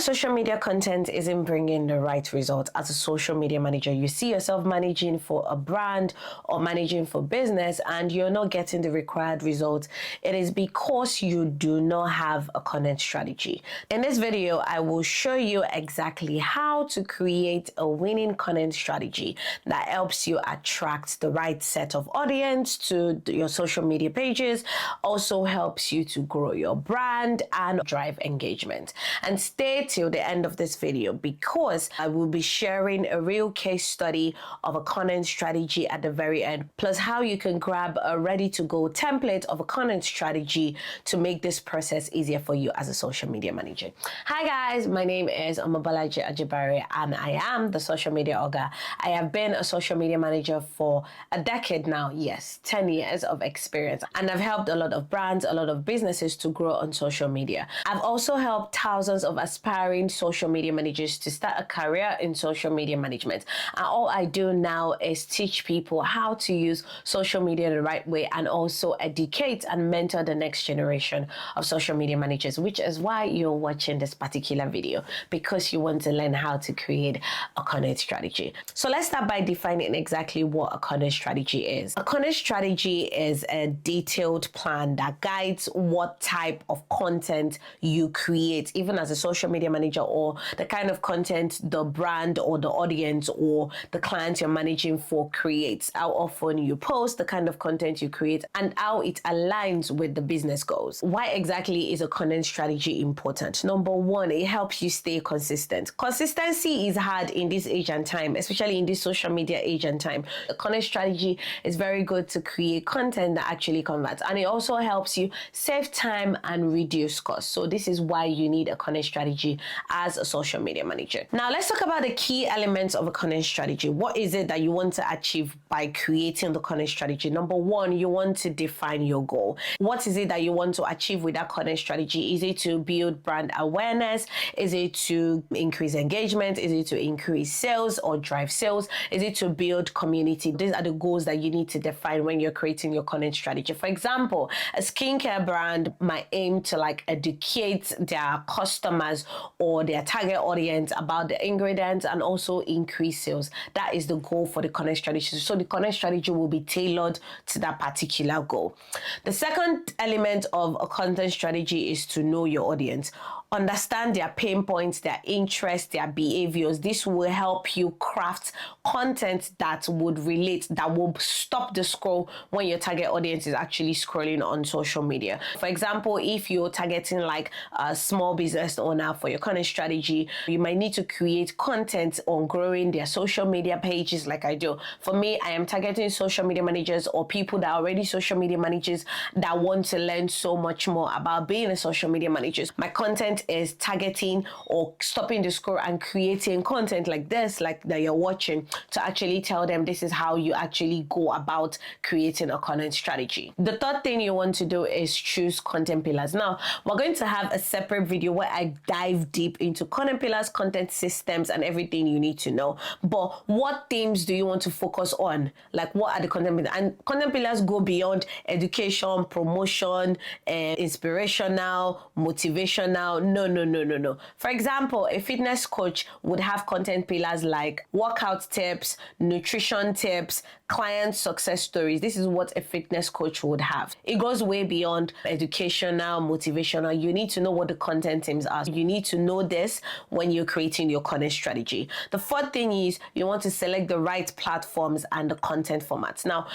social media content isn't bringing the right result as a social media manager, you see yourself managing for a brand or managing for business and you're not getting the required results, it is because you do not have a content strategy. In this video, I will show you exactly how to create a winning content strategy that helps you attract the right set of audience to your social media pages, also helps you to grow your brand and drive engagement. And stay till the end of this video because I will be sharing a real case study of a content strategy at the very end, plus how you can grab a ready-to-go template of a content strategy to make this process easier for you as a social media manager. Hi guys, my name is Omobalaji Ajibare and I am the social media ogre. I have been a social media manager for a decade now, yes, 10 years of experience, and I've helped a lot of brands, a lot of businesses to grow on social media. I've also helped thousands of aspiring social media managers to start a career in social media management. And all I do now is teach people how to use social media the right way and also educate and mentor the next generation of social media managers, which is why you're watching this particular video, because you want to learn how to create a content strategy. So let's start by defining exactly what a content strategy is. A content strategy is a detailed plan that guides what type of content you create, even as a social media manager, or the kind of content the brand or the audience or the client you're managing for creates, how often you post, the kind of content you create, and how it aligns with the business goals. Why exactly is a content strategy important? Number one, it helps you stay consistent. Consistency is hard in this age and time, especially in this social media age and time. A content strategy is very good to create content that actually converts, and it also helps you save time and reduce costs. So this is why you need a content strategy as a social media manager. Now let's talk about the key elements of a content strategy. What is it that you want to achieve by creating the content strategy? Number one, you want to define your goal. What is it that you want to achieve with that content strategy? Is it to build brand awareness? Is it to increase engagement? Is it to increase sales or drive sales? Is it to build community? These are the goals that you need to define when you're creating your content strategy. For example, a skincare brand might aim to educate their customers or their target audience about the ingredients and also increase sales. That is the goal for the content strategy. So the content strategy will be tailored to that particular goal. The second element of a content strategy is to know your audience. Understand their pain points, their interests, their behaviors. This will help you craft content that would relate, that will stop the scroll when your target audience is actually scrolling on social media. For example, if you're targeting a small business owner for your content strategy, you might need to create content on growing their social media pages like I do. For me, I am targeting social media managers or people that are already social media managers that want to learn so much more about being a social media manager. My content is targeting or stopping the scroll and creating content like this, like that you're watching, to actually tell them this is how you actually go about creating a content strategy. The third thing you want to do is choose content pillars. Now, we're going to have a separate video where I dive deep into content pillars, content systems, and everything you need to know. But what themes do you want to focus on? What are the content pillars? And content pillars go beyond education, promotion, inspirational, motivational. No. For example, a fitness coach would have content pillars like workout tips, nutrition tips, client success stories. This is what a fitness coach would have. It goes way beyond educational, motivational. You need to know what the content themes are. You need to know this when you're creating your content strategy. The fourth thing is you want to select the right platforms and the content formats. Now,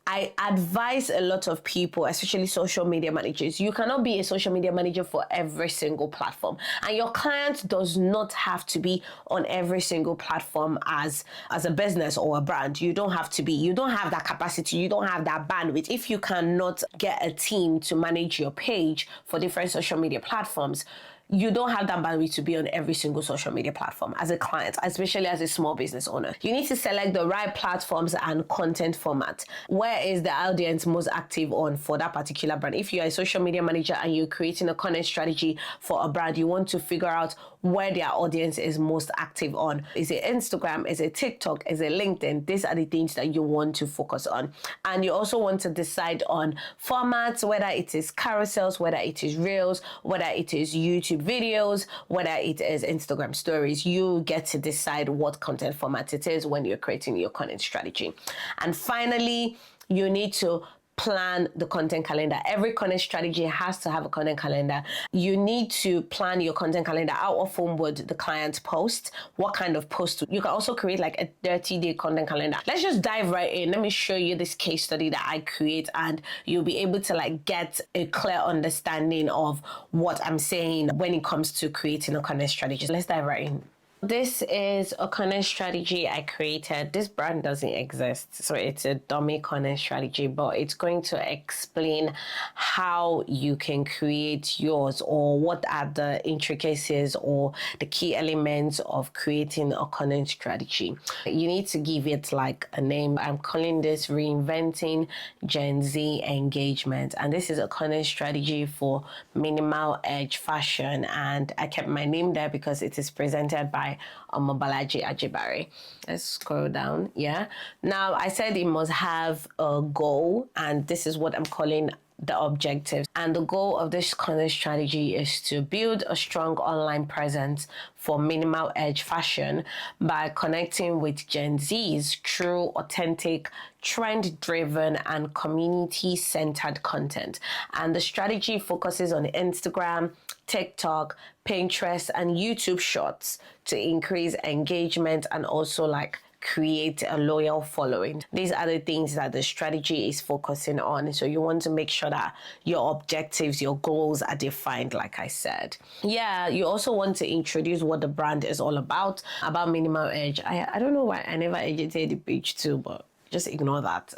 I advise a lot of people, especially social media managers, you cannot be a social media manager for every single platform. And your client does not have to be on every single platform as a business or a brand. You don't have to be. You don't have that capacity. You don't have that bandwidth. If you cannot get a team to manage your page for different social media platforms, you don't have that bandwidth to be on every single social media platform as a client, especially as a small business owner. You need to select the right platforms and content format. Where is the audience most active on for that particular brand? If you're a social media manager and you're creating a content strategy for a brand, you want to figure out where their audience is most active on. Is it Instagram? Is it TikTok? Is it LinkedIn? These are the things that you want to focus on. And you also want to decide on formats, whether it is carousels, whether it is reels, whether it is YouTube YouTube videos, whether it is Instagram stories. You get to decide what content format it is when you're creating your content strategy. And finally, you need to plan the content calendar. Every content strategy has to have a content calendar. You need to plan your content calendar. How often would the client post? What kind of post? You can also create like a 30-day content calendar. Let's just dive right in. Let me show you this case study that I create, and you'll be able to like get a clear understanding of what I'm saying when it comes to creating a content strategy. Let's dive right in. This is a content strategy I created. This brand doesn't exist, so it's a dummy content strategy, but it's going to explain how you can create yours, or what are the intricacies or the key elements of creating a content strategy. You need to give it like a name. I'm calling this Reinventing Gen Z Engagement, and this is a content strategy for minimal edge fashion, and I kept my name there because it is presented by Omobalaji Ajibare. Let's scroll down. Yeah. Now I said it must have a goal, and this is what I'm calling the objectives. And the goal of this content strategy is to build a strong online presence for minimal edge fashion by connecting with Gen Z's true, authentic, trend-driven, and community-centered content. And the strategy focuses on Instagram, TikTok, Pinterest, and YouTube Shorts to increase engagement and also like create a loyal following. These are the things that the strategy is focusing on. So you want to make sure that your objectives, your goals are defined, like I said. Yeah, you also want to introduce what the brand is all about minimal edge. I don't know why I never edited the page too, but just ignore that.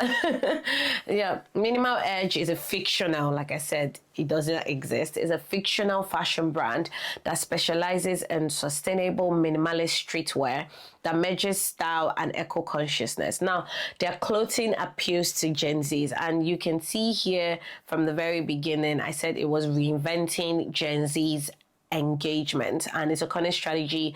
Yeah, minimal edge is a fictional, like I said, it doesn't exist. It's a fictional fashion brand that specializes in sustainable minimalist streetwear that merges style and eco-consciousness. Now, their clothing appeals to Gen Zs, and you can see here from the very beginning, I said it was reinventing Gen Z's engagement, and it's a content strategy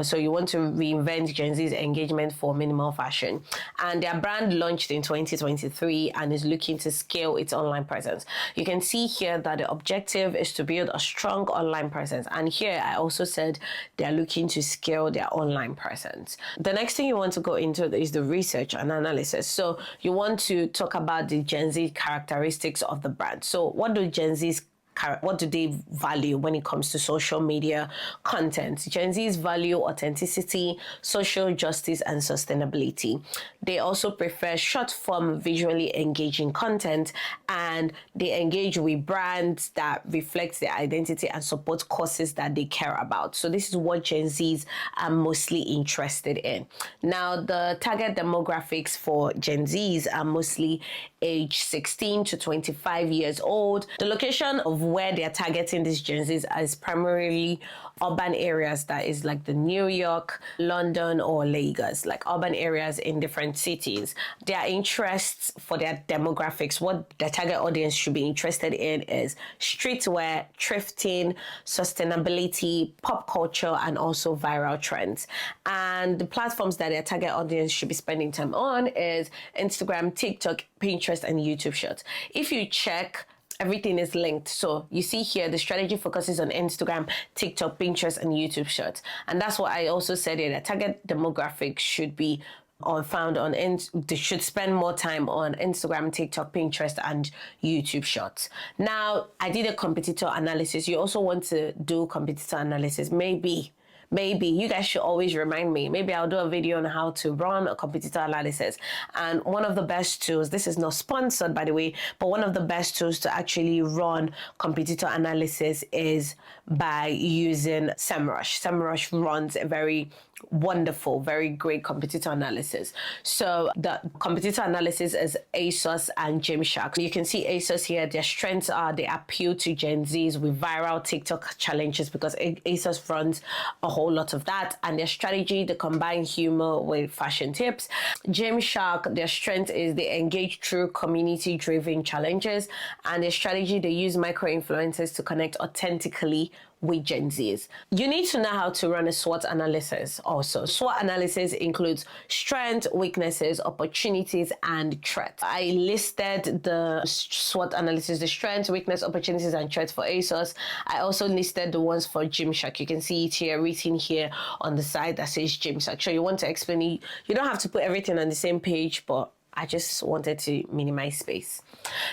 so you want to reinvent Gen Z's engagement for minimal fashion. And their brand launched in 2023 and is looking to scale its online presence. You can see here that the objective is to build a strong online presence, and here I also said they're looking to scale their online presence. The next thing you want to go into is the research and analysis. So you want to talk about the Gen Z characteristics of the brand. So what do they value when it comes to social media content? Gen Zs value authenticity, social justice, and sustainability. They also prefer short-form, visually engaging content, and they engage with brands that reflect their identity and support causes that they care about. So this is what Gen Zs are mostly interested in. Now, the target demographics for Gen Zs are mostly age 16 to 25 years old. The location of where they are targeting these Gen Zs is primarily urban areas, that is like the New York, London, or Lagos, like urban areas in different cities. Their interests for their demographics, what their target audience should be interested in, is streetwear, thrifting, sustainability, pop culture, and also viral trends. And the platforms that their target audience should be spending time on is Instagram, TikTok, Pinterest, and YouTube Shorts. If you check, everything is linked. So you see here, the strategy focuses on Instagram, TikTok, Pinterest, and YouTube Shorts. And that's what I also said here, that target demographics should be they should spend more time on Instagram, TikTok, Pinterest, and YouTube Shorts. Now, I did a competitor analysis. You also want to do competitor analysis. Maybe you guys should always remind me. Maybe I'll do a video on how to run a competitor analysis. And one of the best tools, this is not sponsored by the way, but one of the best tools to actually run competitor analysis is by using SEMrush. SEMrush runs a very wonderful, very great competitor analysis. So the competitor analysis is ASOS and Gymshark. You can see ASOS here, their strengths are they appeal to Gen Zs with viral TikTok challenges, because ASOS runs a whole lot of that, and their strategy, they combine humor with fashion tips. Gymshark, their strength is they engage through community-driven challenges, and their strategy, they use micro-influencers to connect authentically with Gen Zs. You need to know how to run a SWOT analysis also. SWOT analysis includes strengths, weaknesses, opportunities, and threats. I listed the SWOT analysis, the strengths, weakness, opportunities, and threats for ASOS. I also listed the ones for Gymshark. You can see it here, written here on the side that says Gymshark. So you want to explain it. You don't have to put everything on the same page, but I just wanted to minimize space.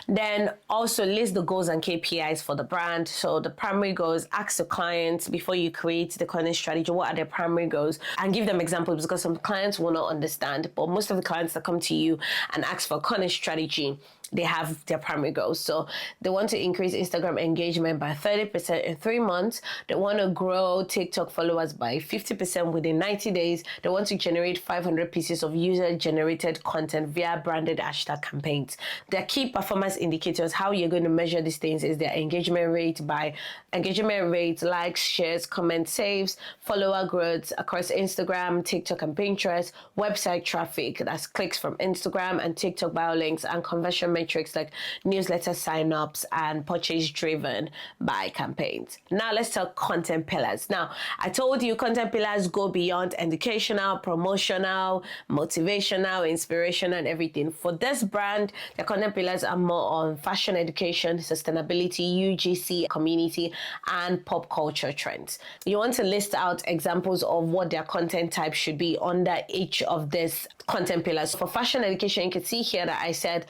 Then also list the goals and KPIs for the brand. So the primary goals, ask the clients before you create the content strategy, what are their primary goals, and give them examples, because some clients will not understand. But most of the clients that come to you and ask for content strategy, they have their primary goals. So they want to increase Instagram engagement by 30% in 3 months. They want to grow TikTok followers by 50% within 90 days. They want to generate 500 pieces of user-generated content via branded hashtag campaigns. Their key performance indicators, how you're going to measure these things, is their engagement rate by engagement rate, likes, shares, comment saves, follower growth across Instagram, TikTok, and Pinterest, website traffic, that's clicks from Instagram and TikTok bio links, and conversion metrics like newsletter signups and purchase driven by campaigns. Now let's talk content pillars. Now, I told you content pillars go beyond educational, promotional, motivational, inspirational, and everything. For this brand, the content pillars are more on fashion education, sustainability, UGC, community, and pop culture trends. You want to list out examples of what their content type should be under each of these content pillars. For fashion education, you can see here that I said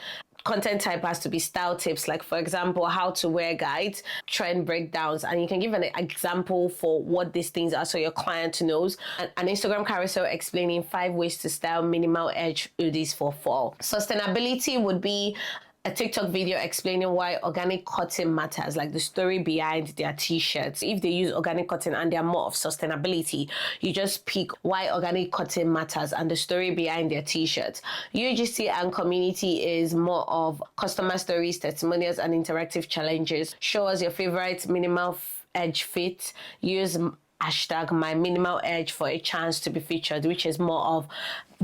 content type has to be style tips, like for example, how to wear guides, trend breakdowns, and you can give an example for what these things are so your client knows. An Instagram carousel explaining 5 ways to style minimal edge hoodies for fall. Sustainability would be a TikTok video explaining why organic cotton matters, like the story behind their t-shirts. If they use organic cotton and they're more of sustainability, you just pick why organic cotton matters and the story behind their t-shirts. UGC and community is more of customer stories, testimonials, and interactive challenges. Show us your favorite minimal edge fit. Use hashtag my minimal edge for a chance to be featured, which is more of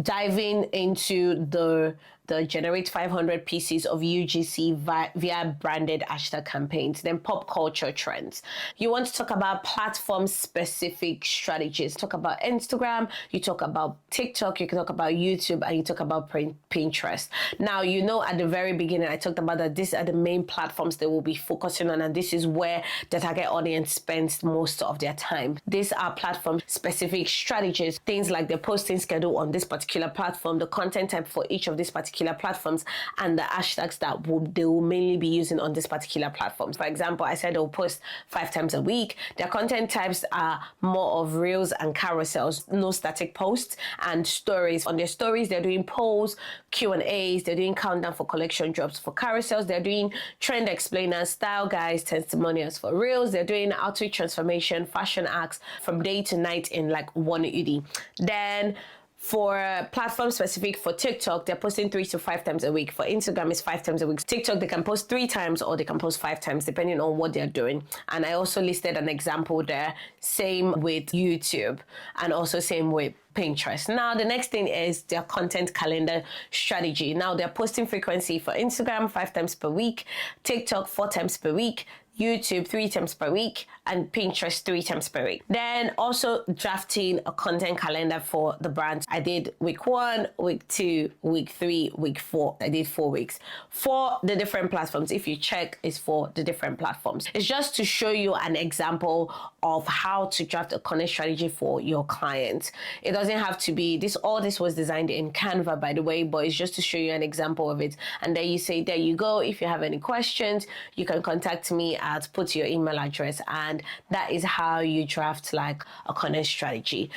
diving into the generate 500 pieces of UGC via branded hashtag campaigns. Then pop culture trends. You want to talk about platform specific strategies. Talk about Instagram, you talk about TikTok, you can talk about YouTube, and you talk about Pinterest. Now, you know, at the very beginning, I talked about that these are the main platforms they will be focusing on, and this is where the target audience spends most of their time. These are platform specific strategies, things like the posting schedule on this particular platform, the content type for each of these particular platforms, and the hashtags that they will mainly be using on this particular platforms. For example, I said they'll post 5 times a week. Their content types are more of reels and carousels, no static posts, and stories. On their stories, they're doing polls, Q&As, they're doing countdown for collection drops. For carousels, they're doing trend explainers, style guides, testimonials. For reels, they're doing outfit transformation, fashion acts from day to night in like one UD. Then for platform specific, for TikTok, they're posting 3 to 5 times a week. For Instagram, it's 5 times a week. TikTok, they can post 3 times or they can post 5 times, depending on what they're doing. And I also listed an example there. Same with YouTube, and also same with Pinterest. Now, the next thing is their content calendar strategy. Now, their posting frequency for Instagram, 5 times per week, TikTok, 4 times per week, YouTube 3 times per week, and Pinterest 3 times per week. Then also drafting a content calendar for the brand. I did week 1, week 2, week 3, week 4. I did 4 weeks for the different platforms. If you check, it's for the different platforms. It's just to show you an example of how to draft a content strategy for your clients. It doesn't have to be this. All this was designed in Canva, by the way, but it's just to show you an example of it. And then you say, there you go. If you have any questions, you can contact me at put your email address, and that is how you draft like a content strategy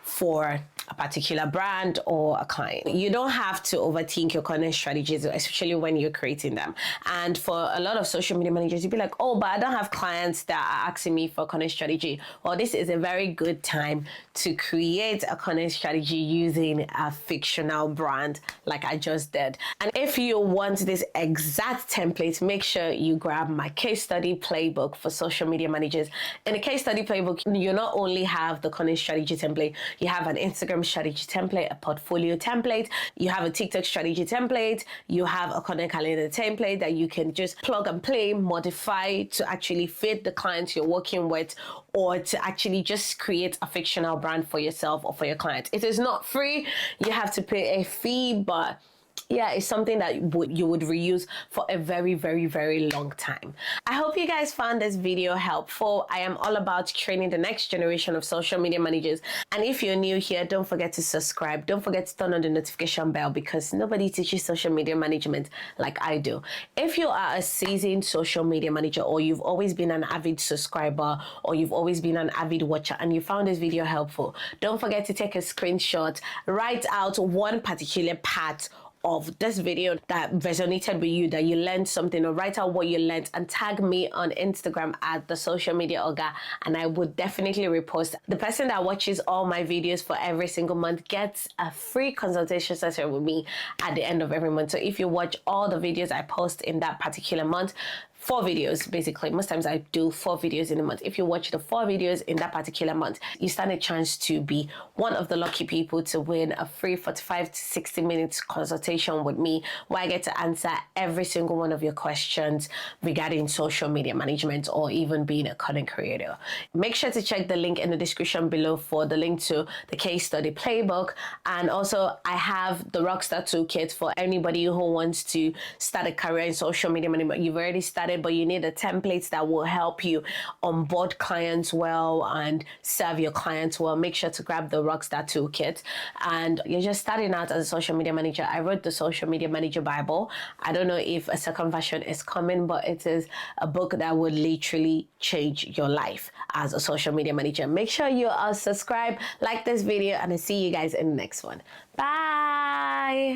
for a particular brand or a client. You don't have to overthink your content strategies, especially when you're creating them. And for a lot of social media managers, you'd be like, oh, but I don't have clients that are asking me for content strategy. Well, this is a very good time to create a content strategy using a fictional brand like I just did. And if you want this exact template, make sure you grab my case study playbook for social media managers. In the case study playbook, you not only have the content strategy template, you have an Instagram Instagram strategy template, a portfolio template, you have a TikTok strategy template, you have a content calendar template that you can just plug and play, modify to actually fit the clients you're working with, or to actually just create a fictional brand for yourself or for your client. It is not free. You have to pay a fee, but yeah, it's something that you would reuse for a very, very, very long time. I hope you guys found this video helpful. I am all about training the next generation of social media managers. And if you're new here, don't forget to subscribe. Don't forget to turn on the notification bell, because nobody teaches social media management like I do. If you are a seasoned social media manager, or you've always been an avid subscriber, or you've always been an avid watcher and you found this video helpful, don't forget to take a screenshot, write out one particular part of this video that resonated with you, that you learned something, or write out what you learned and tag me on Instagram at the social media Oga, and I would definitely repost. The person that watches all my videos for every single month gets a free consultation session with me at the end of every month. So if you watch all the videos I post in that particular month, 4 videos basically, most times I do 4 videos in a month. If you watch the 4 videos in that particular month, you stand a chance to be one of the lucky people to win a free 45 to 60 minutes consultation with me, where I get to answer every single one of your questions regarding social media management or even being a content creator. Make sure to check the link in the description below for the link to the case study playbook. And also I have the Rockstar toolkit for anybody who wants to start a career in social media management. You've already started, but you need the templates that will help you onboard clients well and serve your clients well. Make sure to grab the Rockstar toolkit. And you're just starting out as a social media manager, I wrote the Social Media Manager Bible. I don't know if a second version is coming, but it is a book that would literally change your life as a social media manager. Make sure you are subscribed, like this video, and I'll see you guys in the next one. Bye.